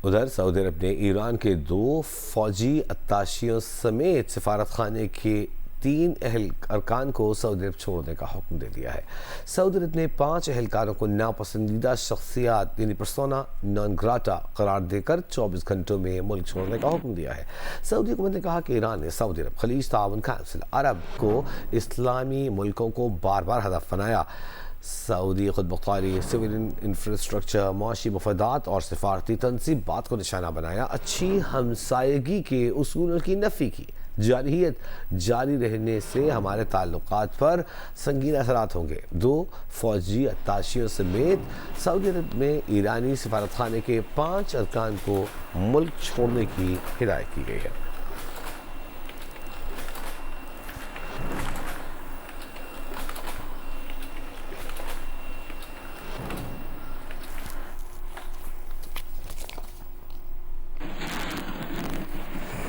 ادھر سعودی عرب نے ایران کے 2 فوجی اتاشیوں سمیت سفارت خانے کے 3 ارکان کو سعودی عرب چھوڑنے کا حکم دے دیا ہے۔ سعودی عرب نے 5 اہلکاروں کو ناپسندیدہ شخصیات یعنی پرسونا نان گراٹا قرار دے کر 24 گھنٹوں میں ملک چھوڑنے کا حکم دیا ہے۔ سعودی حکومت نے کہا کہ ایران نے سعودی عرب خلیج تعاون کونسل عرب کو اسلامی ملکوں کو بار بار ہدف بنایا۔ سعودی خود مختاری، سول انفراسٹرکچر، معاشی مفادات اور سفارتی تنصیبات کو نشانہ بنایا، اچھی ہمسائیگی کے اصولوں کی نفی کی۔ جارحیت جاری رہنے سے ہمارے تعلقات پر سنگین اثرات ہوں گے۔ 2 فوجی اتاشیوں سمیت سعودی عرب میں ایرانی سفارت خانے کے 5 ارکان کو ملک چھوڑنے کی ہدایت کی گئی ہے۔